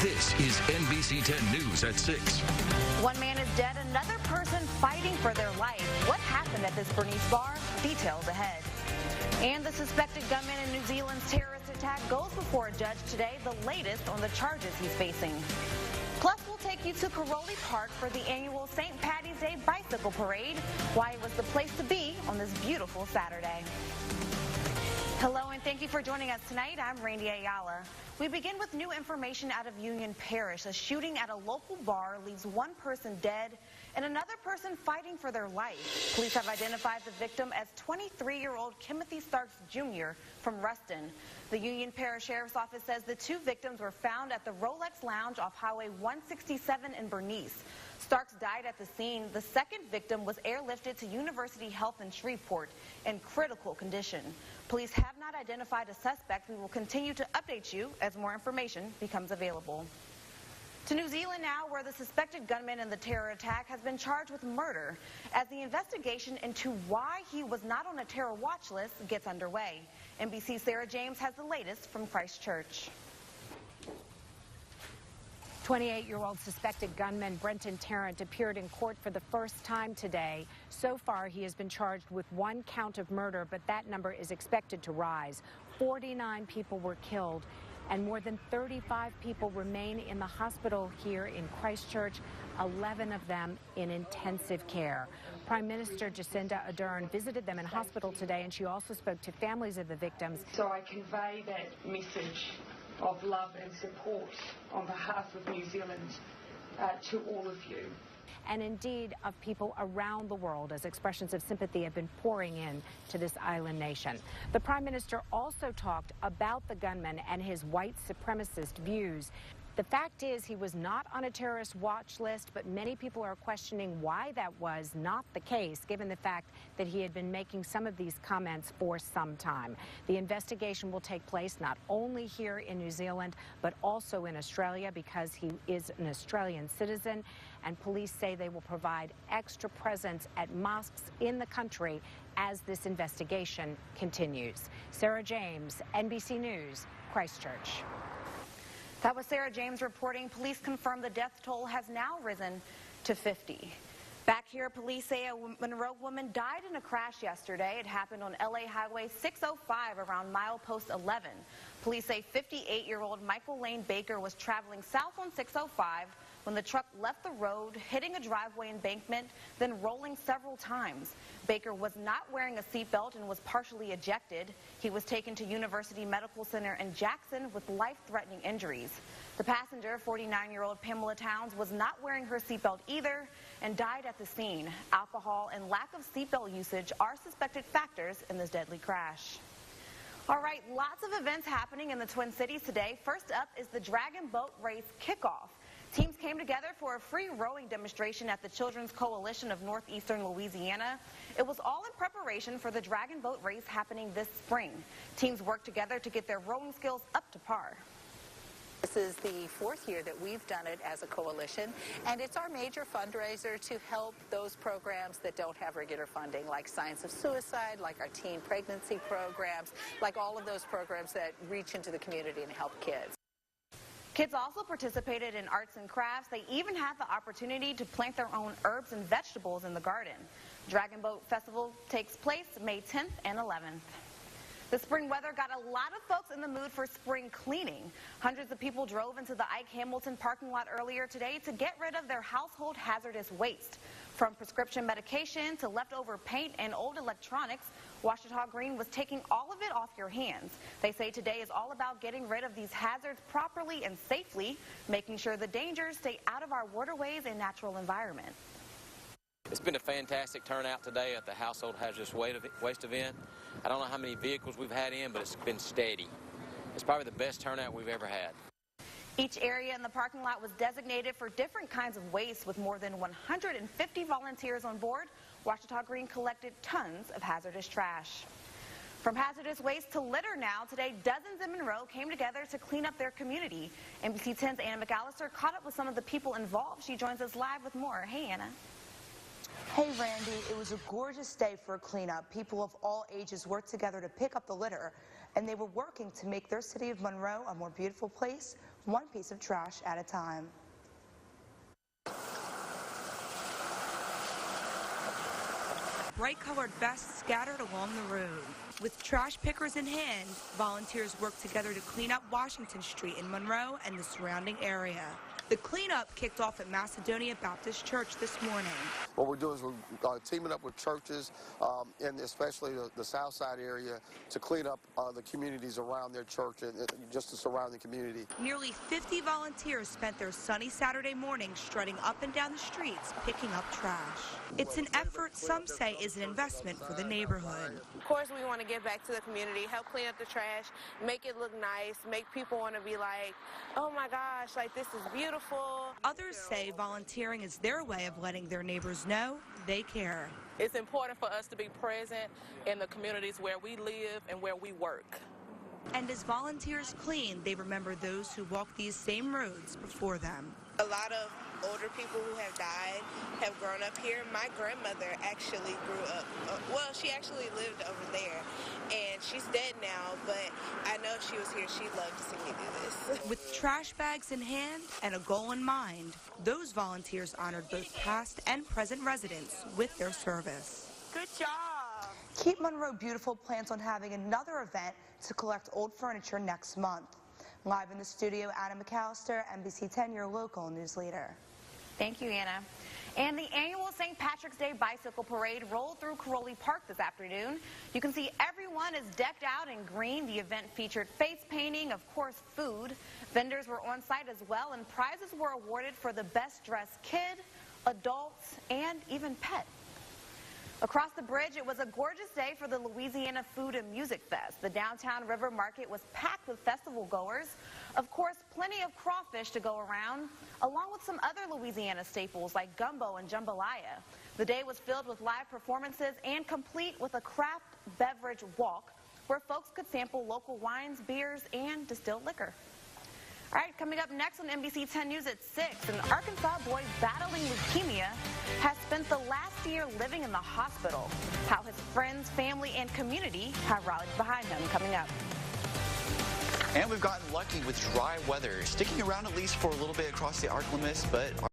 This is NBC 10 News at 6. One man is dead, another person fighting for their life. What happened at this Bernice bar? Details ahead. And the suspected gunman in New Zealand's terrorist attack goes before a judge today, the latest on the charges he's facing. Plus, we'll take you to Karoli Park for the annual St. Paddy's Day Bicycle Parade, why it was the place to be on this beautiful Saturday. Hello and thank you for joining us tonight. I'm Randy Ayala. We begin with new information out of Union Parish. A shooting at a local bar leaves one person dead and another person fighting for their life. Police have identified the victim as 23-year-old Timothy Starks Jr. from Ruston. The Union Parish Sheriff's Office says the two victims were found at the Rolex Lounge off Highway 167 in Bernice. Starks died at the scene. The second victim was airlifted to University Health in Shreveport in critical condition. Police have not identified a suspect. We will continue to update you as more information becomes available. To New Zealand now, where the suspected gunman in the terror attack has been charged with murder as the investigation into why he was not on a terror watch list gets underway. NBC's Sarah James has the latest from Christchurch. 28-year-old suspected gunman Brenton Tarrant appeared in court for the first time today. So far, he has been charged with one count of murder, but that number is expected to rise. 49 people were killed, and more than 35 people remain in the hospital here in Christchurch, 11 of them in intensive care. Prime Minister Jacinda Ardern visited them in hospital today, and she also spoke to families of the victims. So I convey that message of love and support on behalf of New Zealand to all of you. And indeed of people around the world, as expressions of sympathy have been pouring in to this island nation. The Prime Minister also talked about the gunman and his white supremacist views. The fact is he was not on a terrorist watch list, but many people are questioning why that was not the case, given the fact that he had been making some of these comments for some time. The investigation will take place not only here in New Zealand, but also in Australia, because he is an Australian citizen, and police say they will provide extra presence at mosques in the country as this investigation continues. Sarah James, NBC News, Christchurch. That was Sarah James reporting. Police confirm the death toll has now risen to 50. Back here, police say a Monroe woman died in a crash yesterday. It happened on LA Highway 605 around milepost 11. Police say 58-year-old Michael Lane Baker was traveling south on 605 when the truck left the road, hitting a driveway embankment, then rolling several times. Baker was not wearing a seatbelt and was partially ejected. He was taken to University Medical Center in Jackson with life-threatening injuries. The passenger, 49-year-old Pamela Towns, was not wearing her seatbelt either and died at the scene. Alcohol and lack of seatbelt usage are suspected factors in this deadly crash. All right, lots of events happening in the Twin Cities today. First up is the Dragon Boat Race kickoff. Teams came together for a free rowing demonstration at the Children's Coalition of Northeastern Louisiana. It was all in preparation for the Dragon Boat Race happening this spring. Teams worked together to get their rowing skills up to par. This is the fourth year that we've done it as a coalition, and it's our major fundraiser to help those programs that don't have regular funding, like Science of Suicide, like our teen pregnancy programs, like all of those programs that reach into the community and help kids. Kids also participated in arts and crafts. They even had the opportunity to plant their own herbs and vegetables in the garden. Dragon Boat Festival takes place May 10th and 11th. The spring weather got a lot of folks in the mood for spring cleaning. Hundreds of people drove into the Ike Hamilton parking lot earlier today to get rid of their household hazardous waste. From prescription medication to leftover paint and old electronics, Ouachita Green was taking all of it off your hands. They say today is all about getting rid of these hazards properly and safely, making sure the dangers stay out of our waterways and natural environment. It's been a fantastic turnout today at the Household Hazardous Waste event. I don't know how many vehicles we've had in, but it's been steady. It's probably the best turnout we've ever had. Each area in the parking lot was designated for different kinds of waste. With more than 150 volunteers on board, Ouachita Green collected tons of hazardous trash. From hazardous waste to litter now, today dozens in Monroe came together to clean up their community. NBC 10's Anna McAllister caught up with some of the people involved. She joins us live with more. Hey, Anna. Hey, Randy, it was a gorgeous day for a cleanup. People of all ages worked together to pick up the litter, and they were working to make their city of Monroe a more beautiful place one piece of trash at a time. Bright-colored vests scattered along the road. With trash pickers in hand, volunteers work together to clean up Washington Street in Monroe and the surrounding area. The cleanup kicked off at Macedonia Baptist Church this morning. What we're doing is we're teaming up with churches, and especially the South Side area, to clean up the communities around their church and just the surrounding community. Nearly 50 volunteers spent their sunny Saturday morning strutting up and down the streets, picking up trash. It's an effort some say is an investment for the neighborhood. Of course, we want to give back to the community, help clean up the trash, make it look nice, make people want to be like, oh my gosh, like this is beautiful. Others say volunteering is their way of letting their neighbors know they care. It's important for us to be present in the communities where we live and where we work. And as volunteers clean, they remember those who walked these same roads before them. A lot of older people who have died have grown up here. My grandmother actually grew up, well, she actually lived over there, and she's dead now, but I know if she was here, she'd love to see me do this. With trash bags in hand and a goal in mind, those volunteers honored both past and present residents with their service. Good job. Keep Monroe Beautiful plans on having another event to collect old furniture next month. Live in the studio, Anna McAllister, NBC 10, your local news leader. Thank you, Anna. And the annual St. Patrick's Day Bicycle Parade rolled through Caroli Park this afternoon. You can see everyone is decked out in green. The event featured face painting, of course, food. Vendors were on site as well, and prizes were awarded for the best dressed kid, adults, and even pet. Across the bridge, it was a gorgeous day for the Louisiana Food and Music Fest. The downtown river market was packed with festival goers. Of course, plenty of crawfish to go around, along with some other Louisiana staples like gumbo and jambalaya. The day was filled with live performances and complete with a craft beverage walk where folks could sample local wines, beers, and distilled liquor. All right, coming up next on NBC 10 News at 6, an Arkansas boy battling leukemia has spent the last year living in the hospital. How his friends, family, and community have rallied behind him. Coming up. And we've gotten lucky with dry weather, sticking around at least for a little bit across the ArkLaMiss, but